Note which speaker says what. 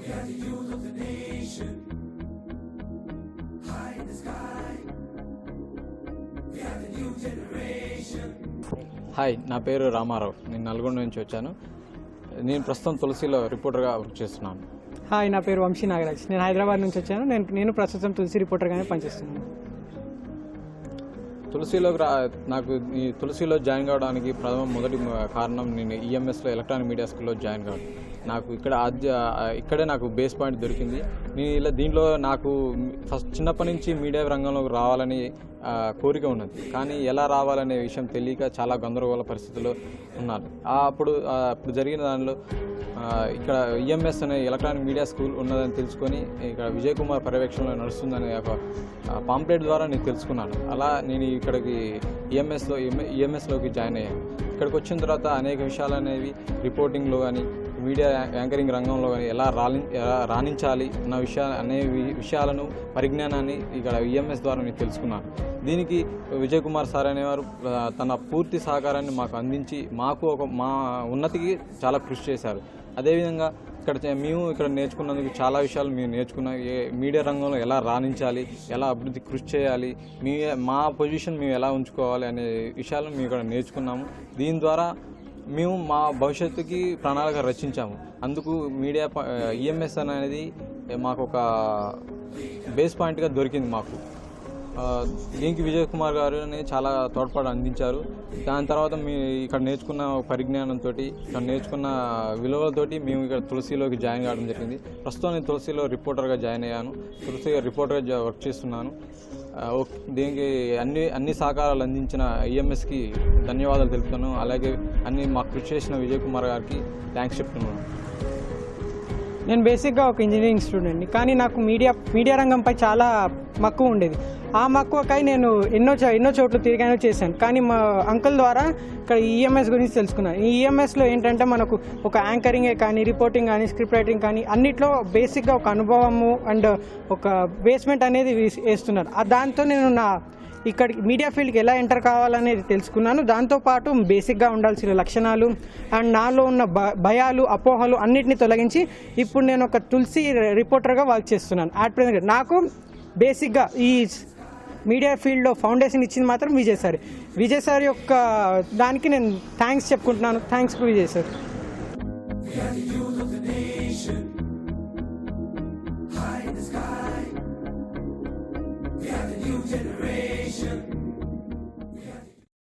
Speaker 1: We are the youth of the nation. High in the sky. We are the new generation.
Speaker 2: Hi, నా పేరు రామారావు. నేను నల్గొండ నుంచి వచ్చాను. నేను ప్రస్తుతం తులసిలో రిపోర్టర్గా వర్క్ చేస్తున్నాను.
Speaker 3: హాయ్, నా పేరు వంశీ నాగరాజ్. నేను హైదరాబాద్ నుంచి వచ్చాను. నేను ప్రస్తుతం తులసి రిపోర్టర్గానే పనిచేస్తున్నాను.
Speaker 2: నాకు ఈ తులసిలో జాయిన్ కావడానికి మొదటి కారణం నేను ఈఎంఎస్లో ఎలక్ట్రానిక్ మీడియా స్కూల్లో జాయిన్ కావడం. నాకు ఇక్కడే నాకు బేస్ పాయింట్ దొరికింది. నేను దీంట్లో నాకు చిన్నప్పటి నుంచి మీడియా రంగంలోకి రావాలని కోరిక ఉన్నది. కానీ ఎలా రావాలనే విషయం తెలియక చాలా గందరగోళ పరిస్థితుల్లో ఉన్నాను. అప్పుడు జరిగిన దానిలో ఇక్కడ ఈఎంఎస్ అనే ఎలక్ట్రానిక్ మీడియా స్కూల్ ఉన్నదని తెలుసుకొని ఇక్కడ విజయ్ కుమార్ పర్యవేక్షణలో నడుస్తుందనే ఒక పాంప్లెట్ ద్వారా నేను తెలుసుకున్నాను. అలా నేను ఇక్కడికి ఈఎంఎస్లోకి జాయిన్ అయ్యాను. ఇక్కడికి వచ్చిన తర్వాత అనేక విషయాలు అనేవి రిపోర్టింగ్లో కానీ మీడియా యాంకరింగ్ రంగంలో కానీ ఎలా రాణించాలి అనే విషయాలను పరిజ్ఞానాన్ని ఇక్కడ ఈఎంఎస్ ద్వారా నేను తెలుసుకున్నాను. దీనికి విజయ్ కుమార్ సార్ అనేవారు తన పూర్తి సహకారాన్ని మాకు అందించి మా ఉన్నతికి చాలా కృషి చేశారు. అదేవిధంగా ఇక్కడ నేర్చుకున్నందుకు చాలా విషయాలు మేము నేర్చుకున్నాం. మీడియా రంగంలో ఎలా రాణించాలి, ఎలా అభివృద్ధి కృషి చేయాలి, మా పొజిషన్ మేము ఎలా ఉంచుకోవాలి అనే విషయాలను మేము ఇక్కడ నేర్చుకున్నాము. దీని ద్వారా మేము మా భవిష్యత్తుకి ప్రణాళిక రచించాము. అందుకు ఈఎంఎస్ అనేది మాకు ఒక బేస్ పాయింట్గా దొరికింది. దీనికి విజయ్ కుమార్ గారు చాలా తోడ్పాటు అందించారు. దాని తర్వాత ఇక్కడ నేర్చుకున్న పరిజ్ఞానంతో, ఇక్కడ నేర్చుకున్న విలువలతోటి మేము ఇక్కడ తులసిలోకి జాయిన్ కావడం జరిగింది. ప్రస్తుతం నేను తులసిలో రిపోర్టర్గా జాయిన్ అయ్యాను. తులసి రిపోర్టర్గా వర్క్ చేస్తున్నాను. దీనికి అన్ని సహకారాలు అందించిన ఈఎంఎస్కి ధన్యవాదాలు తెలుపుతాను. అలాగే మాకు కృషి చేసిన విజయ్ కుమార్ గారికి థ్యాంక్స్ చెప్తున్నాను.
Speaker 3: నేను బేసిక్గా ఒక ఇంజనీరింగ్ స్టూడెంట్ని. కానీ నాకు మీడియా రంగంపై చాలా మక్కువ ఉండేది. ఆ మక్కువకై నేను ఎన్నో చోట్ల తిరిగాను, చేశాను. కానీ మా అంకుల్ ద్వారా ఇక్కడ ఈఎంఎస్ గురించి తెలుసుకున్నాను. ఈ ఈఎంఎస్లో ఏంటంటే మనకు ఒక యాంకరింగే కానీ, రిపోర్టింగ్ కానీ, స్క్రిప్ట్ రైటింగ్ కానీ అన్నిట్లో బేసిక్గా ఒక అనుభవము అండ్ ఒక బేస్మెంట్ అనేది వేస్తున్నారు. దాంతో నేను ఇక్కడికి మీడియా ఫీల్డ్కి ఎలా ఎంటర్ కావాలనేది తెలుసుకున్నాను. దాంతోపాటు బేసిక్గా ఉండాల్సిన లక్షణాలు అండ్ నాలో ఉన్న భయాలు, అపోహలు అన్నిటిని తొలగించి ఇప్పుడు నేను ఒక తులసి రిపోర్టర్గా వర్క్ చేస్తున్నాను. అట్ ప్రెజెంట్ నాకు బేసిక్గా ఈ మీడియా ఫీల్డ్లో ఫౌండేషన్ ఇచ్చింది మాత్రం విజయ్ సార్ యొక్క దానికి నేను థ్యాంక్స్ చెప్పుకుంటున్నాను. Thanks to Vijay sir.
Speaker 1: Generation.